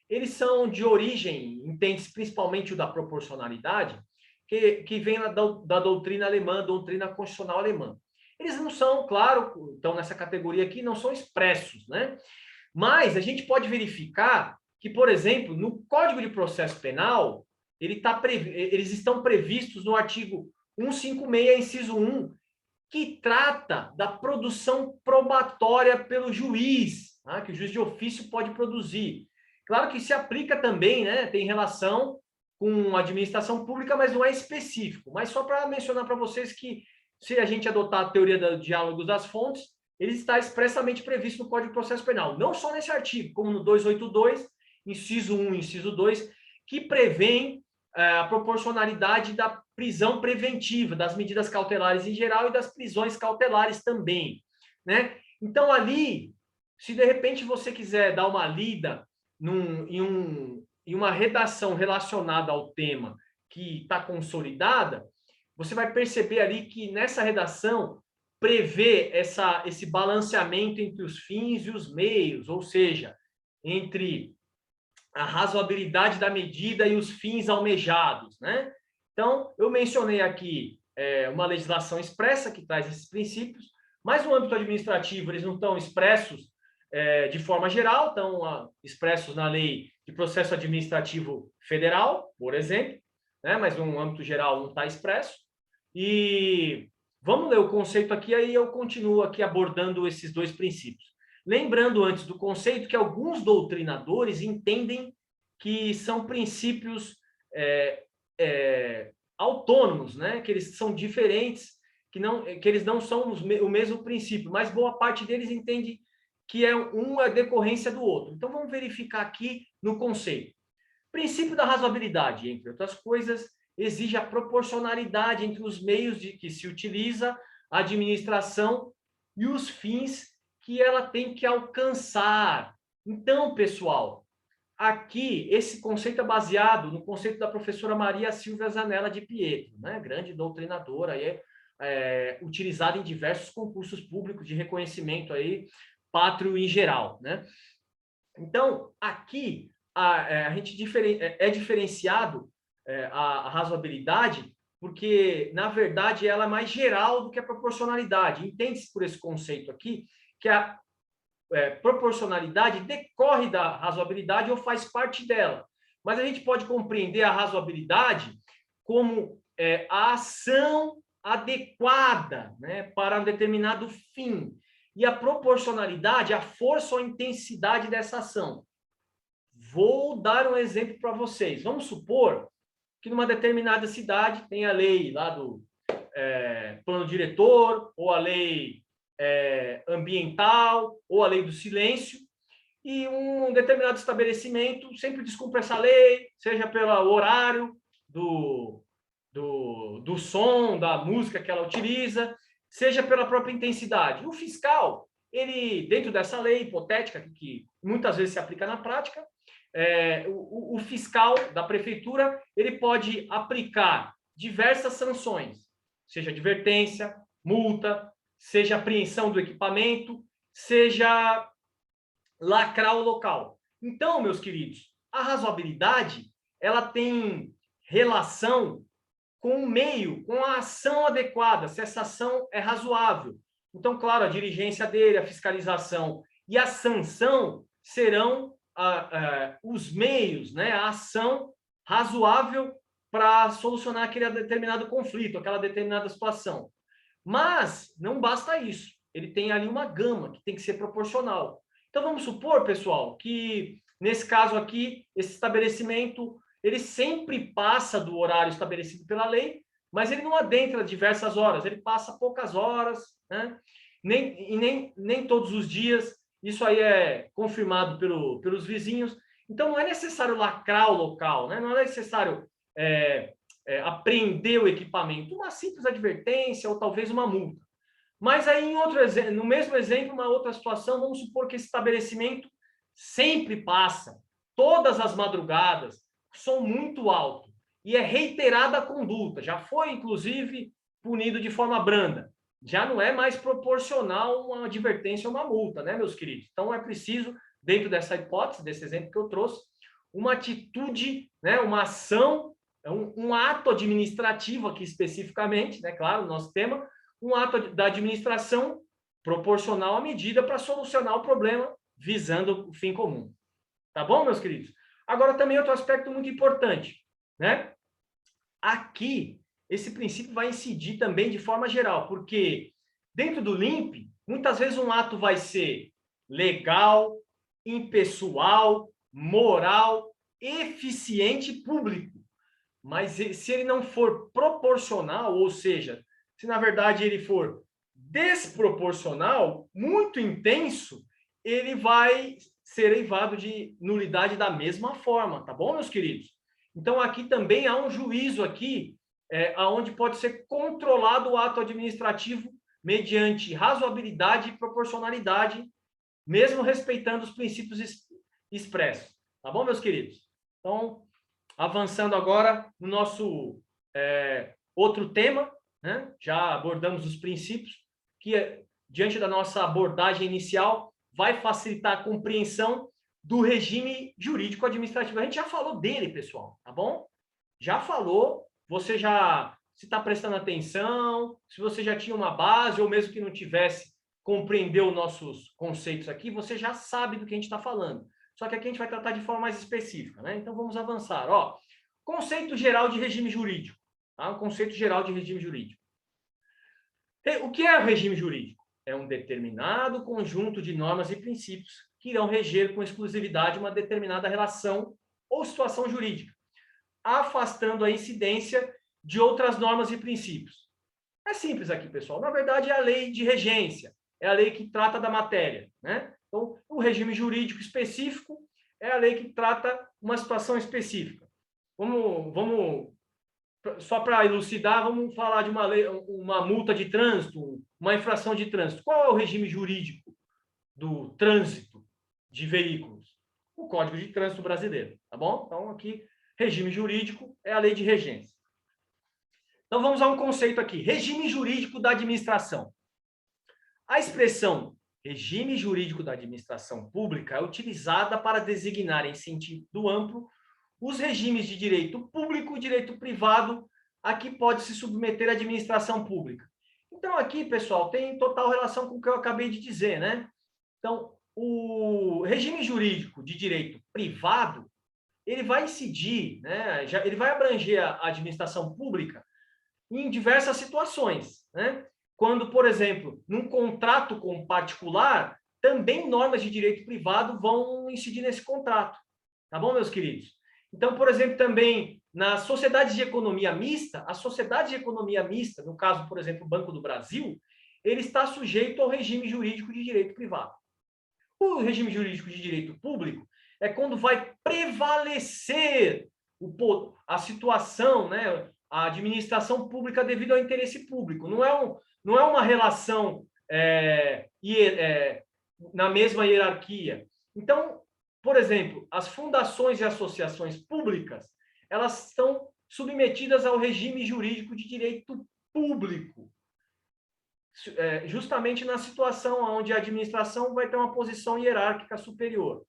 eles são de origem, entende-se principalmente o da proporcionalidade, que vem da doutrina alemã, doutrina constitucional alemã. Eles não são, claro, então nessa categoria aqui, não são expressos, né? Mas a gente pode verificar que, por exemplo, no Código de Processo Penal, eles estão previstos no artigo 156, inciso 1, que trata da produção probatória pelo juiz, tá? Que o juiz de ofício pode produzir. Claro que se aplica também, né? Tem relação com a administração pública, mas não é específico. Mas só para mencionar para vocês que, se a gente adotar a teoria do diálogo das fontes, ele está expressamente previsto no Código de Processo Penal. Não só nesse artigo, como no 282, inciso 1 e inciso 2, que prevêem a proporcionalidade da prisão preventiva, das medidas cautelares em geral e das prisões cautelares também, né? Então, ali, se de repente você quiser dar uma lida em uma redação relacionada ao tema que está consolidada, você vai perceber ali que nessa redação prevê esse balanceamento entre os fins e os meios, ou seja, entre a razoabilidade da medida e os fins almejados, né? Então, eu mencionei aqui uma legislação expressa que traz esses princípios, mas no âmbito administrativo eles não estão expressos de forma geral, estão expressos na Lei de Processo Administrativo Federal, por exemplo, né? Mas no âmbito geral não está expresso. E vamos ler o conceito aqui, aí eu continuo aqui abordando esses dois princípios. Lembrando antes do conceito que alguns doutrinadores entendem que são princípios autônomos, né? Que eles são diferentes, que eles não são o mesmo princípio, mas boa parte deles entende que um é decorrência do outro. Então, vamos verificar aqui no conceito. Princípio da razoabilidade, entre outras coisas, exige a proporcionalidade entre os meios de que se utiliza a administração e os fins que ela tem que alcançar. Então, pessoal, aqui esse conceito é baseado no conceito da professora Maria Silvia Zanella de Pietro, né? Grande doutrinadora, utilizada em diversos concursos públicos de reconhecimento aí, pátrio em geral, né? Então, aqui a gente é diferenciado a razoabilidade, porque, na verdade, ela é mais geral do que a proporcionalidade. Entende-se por esse conceito aqui que a proporcionalidade decorre da razoabilidade ou faz parte dela. Mas a gente pode compreender a razoabilidade como a ação adequada, né, para um determinado fim. E a proporcionalidade, a força ou a intensidade dessa ação. Vou dar um exemplo para vocês. Vamos supor que numa determinada cidade tem a lei lá do plano diretor, ou a lei ambiental, ou a lei do silêncio, e um determinado estabelecimento sempre descumpre essa lei, seja pelo horário do som, da música que ela utiliza, seja pela própria intensidade. O fiscal, ele, dentro dessa lei hipotética, que muitas vezes se aplica na prática, o fiscal da prefeitura, ele pode aplicar diversas sanções, seja advertência, multa, seja apreensão do equipamento, seja lacrar o local. Então, meus queridos, a razoabilidade, ela tem relação com o meio, com a ação adequada, se essa ação é razoável. Então, claro, a diligência dele, a fiscalização e a sanção serão os meios, né, a ação razoável para solucionar aquele determinado conflito, aquela determinada situação. Mas não basta isso. Ele tem ali uma gama que tem que ser proporcional. Então, vamos supor, pessoal, que nesse caso aqui, esse estabelecimento, ele sempre passa do horário estabelecido pela lei, mas ele não adentra diversas horas, ele passa poucas horas, né? Nem todos os dias. Isso aí é confirmado pelos vizinhos. Então, não é necessário lacrar o local, né? Não é necessário apreender o equipamento. Uma simples advertência ou talvez uma multa. Mas aí, no mesmo exemplo, uma outra situação, vamos supor que esse estabelecimento sempre passa, todas as madrugadas, som muito alto, e é reiterada a conduta, já foi, inclusive, punido de forma branda. Já não é mais proporcional uma advertência ou uma multa, né, meus queridos? Então, é preciso, dentro dessa hipótese, desse exemplo que eu trouxe, uma atitude, né, uma ação, um ato administrativo aqui especificamente, né, claro, o nosso tema, um ato da administração proporcional à medida para solucionar o problema, visando o fim comum. Tá bom, meus queridos? Agora, também outro aspecto muito importante. né? Aqui, esse princípio vai incidir também de forma geral, porque dentro do LIMP, muitas vezes um ato vai ser legal, impessoal, moral, eficiente e público. Mas se ele não for proporcional, ou seja, se na verdade ele for desproporcional, muito intenso, ele vai ser eivado de nulidade da mesma forma, tá bom, meus queridos? Então, aqui também há um juízo aqui, onde pode ser controlado o ato administrativo mediante razoabilidade e proporcionalidade, mesmo respeitando os princípios expressos. Tá bom, meus queridos? Então, avançando agora no nosso outro tema, né? Já abordamos os princípios, que diante da nossa abordagem inicial, vai facilitar a compreensão do regime jurídico administrativo. A gente já falou dele, pessoal, tá bom? Já falou, você já se está prestando atenção, se você já tinha uma base, ou mesmo que não tivesse, compreendeu nossos conceitos aqui, você já sabe do que a gente está falando. Só que aqui a gente vai tratar de forma mais específica, né? Então, vamos avançar. Ó, conceito geral de regime jurídico. Tá? O conceito geral de regime jurídico. O que é o regime jurídico? É um determinado conjunto de normas e princípios que irão reger com exclusividade uma determinada relação ou situação jurídica, afastando a incidência de outras normas e princípios. É simples aqui, pessoal. Na verdade, é a lei de regência, é a lei que trata da matéria, né? Então, o regime jurídico específico é a lei que trata uma situação específica. Vamos só para elucidar, vamos falar de uma lei, uma multa de trânsito, uma infração de trânsito. Qual é o regime jurídico do trânsito de veículos? O Código de Trânsito Brasileiro, tá bom? Então, aqui, regime jurídico é a lei de regência. Então, vamos a um conceito aqui. Regime jurídico da administração. A expressão regime jurídico da administração pública é utilizada para designar, em sentido amplo, os regimes de direito público e direito privado a que pode se submeter a administração pública. Então, aqui, pessoal, tem total relação com o que eu acabei de dizer, né? Então, o regime jurídico de direito privado, ele vai incidir, né? Ele vai abranger a administração pública em diversas situações, né? Quando, por exemplo, num contrato com particular, também normas de direito privado vão incidir nesse contrato. Tá bom, meus queridos? Então, por exemplo, também nas sociedades de economia mista, a sociedade de economia mista, no caso, por exemplo, o Banco do Brasil, ele está sujeito ao regime jurídico de direito privado. O regime jurídico de direito público é quando vai prevalecer a situação, né, a administração pública devido ao interesse público. Não é uma relação na mesma hierarquia. Então, por exemplo, as fundações e associações públicas, elas estão submetidas ao regime jurídico de direito público, justamente na situação onde a administração vai ter uma posição hierárquica superior.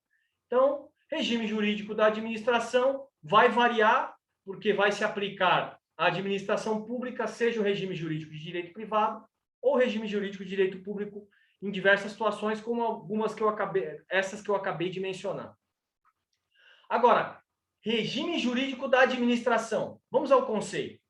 Então, regime jurídico da administração vai variar, porque vai se aplicar à administração pública, seja o regime jurídico de direito privado ou regime jurídico de direito público, em diversas situações, como algumas essas que eu acabei de mencionar. Agora, regime jurídico da administração. Vamos ao conceito.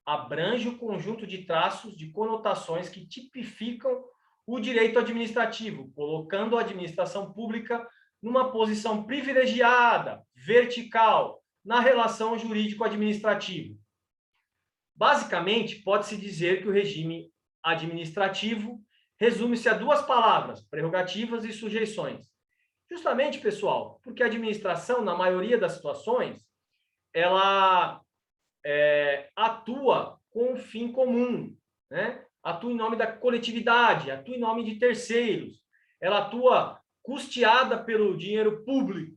Abrange o conjunto de traços, de conotações que tipificam o direito administrativo, colocando a administração pública numa posição privilegiada, vertical, na relação jurídico-administrativa. Basicamente, pode-se dizer que o regime administrativo resume-se a duas palavras, prerrogativas e sujeições. Justamente, pessoal, porque a administração, na maioria das situações, ela atua com um fim comum, né? Atua em nome da coletividade, atua em nome de terceiros, ela atua custeada pelo dinheiro público.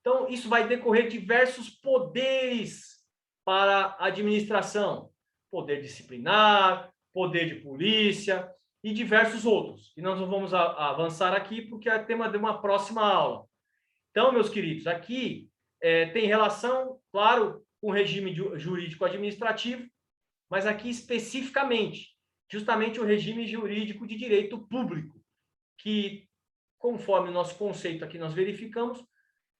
Então, isso vai decorrer diversos poderes para a administração. Poder disciplinar, poder de polícia e diversos outros. E nós não vamos avançar aqui porque é tema de uma próxima aula. Então, meus queridos, aqui tem relação, claro, com o regime jurídico administrativo, mas aqui especificamente, justamente o regime jurídico de direito público, que, conforme o nosso conceito aqui nós verificamos,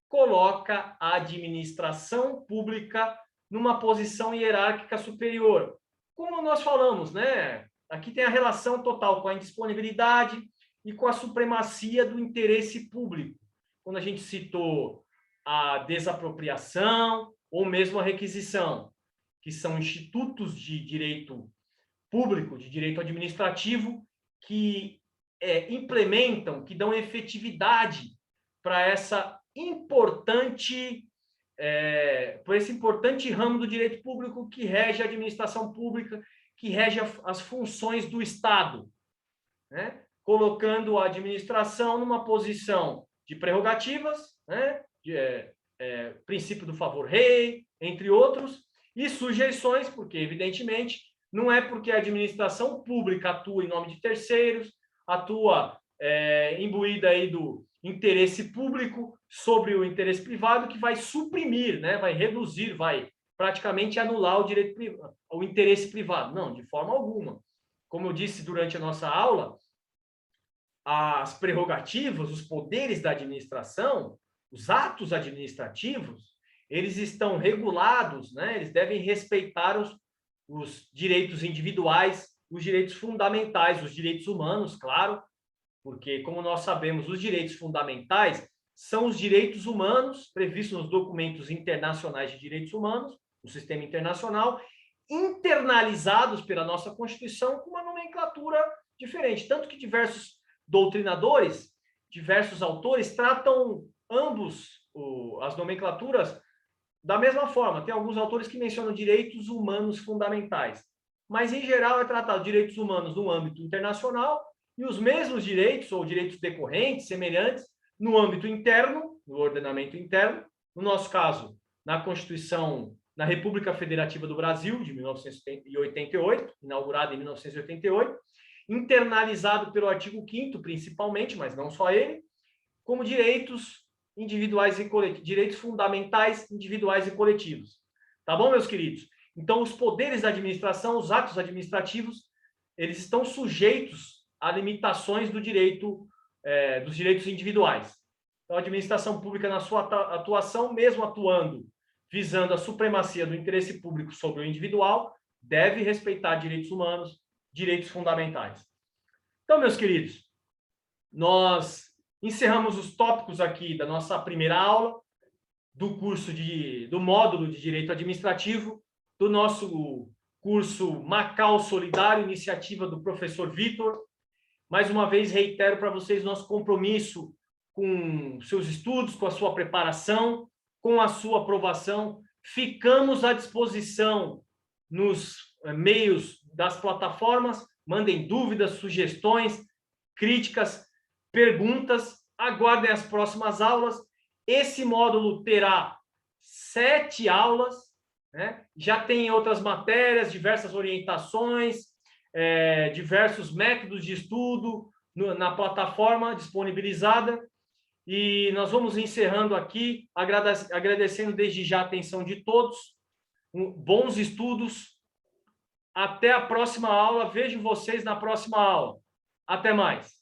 coloca a administração pública numa posição hierárquica superior. Como nós falamos, né? Aqui tem a relação total com a indisponibilidade e com a supremacia do interesse público. Quando a gente citou a desapropriação ou mesmo a requisição, que são institutos de direito público, de direito administrativo, que implementam, que dão efetividade para essa importante, por esse importante ramo do direito público que rege a administração pública, que rege as funções do Estado, né? Colocando a administração numa posição de prerrogativas, né? Princípio do favor-rei, entre outros, e sujeições, porque, evidentemente, não é porque a administração pública atua em nome de terceiros, atua imbuída aí do interesse público sobre o interesse privado, que vai suprimir, né? Vai reduzir, vai praticamente anular o direito privado, o interesse privado. Não, de forma alguma. Como eu disse durante a nossa aula, as prerrogativas, os poderes da administração, os atos administrativos, eles estão regulados, né? Eles devem respeitar os direitos individuais, os direitos fundamentais, os direitos humanos, claro, porque, como nós sabemos, os direitos fundamentais são os direitos humanos previstos nos documentos internacionais de direitos humanos, no sistema internacional, internalizados pela nossa Constituição com uma nomenclatura diferente. Tanto que diversos doutrinadores, diversos autores tratam ambos as nomenclaturas da mesma forma. Tem alguns autores que mencionam direitos humanos fundamentais, mas, em geral, é tratado direitos humanos no âmbito internacional e os mesmos direitos, ou direitos decorrentes, semelhantes, no âmbito interno, no ordenamento interno, no nosso caso, na Constituição, na República Federativa do Brasil, de 1988, inaugurada em 1988, internalizado pelo artigo 5º, principalmente, mas não só ele, como direitos individuais e coletivos, direitos fundamentais individuais e coletivos. Tá bom, meus queridos? Então, os poderes da administração, os atos administrativos, eles estão sujeitos a limitações do direito, dos direitos individuais. Então, a administração pública, na sua atuação, mesmo atuando visando a supremacia do interesse público sobre o individual, deve respeitar direitos humanos, direitos fundamentais. Então, meus queridos, nós encerramos os tópicos aqui da nossa primeira aula, do curso do módulo de Direito Administrativo, do nosso curso Macau Solidário, iniciativa do professor Vitor. Mais uma vez, reitero para vocês nosso compromisso com seus estudos, com a sua preparação, com a sua aprovação. Ficamos à disposição nos meios das plataformas. Mandem dúvidas, sugestões, críticas, perguntas. Aguardem as próximas aulas. Esse módulo terá 7 aulas, né? Já tem outras matérias, diversas orientações, diversos métodos de estudo na plataforma disponibilizada. E nós vamos encerrando aqui, agradecendo desde já a atenção de todos. Bons estudos. Até a próxima aula. Vejo vocês na próxima aula. Até mais.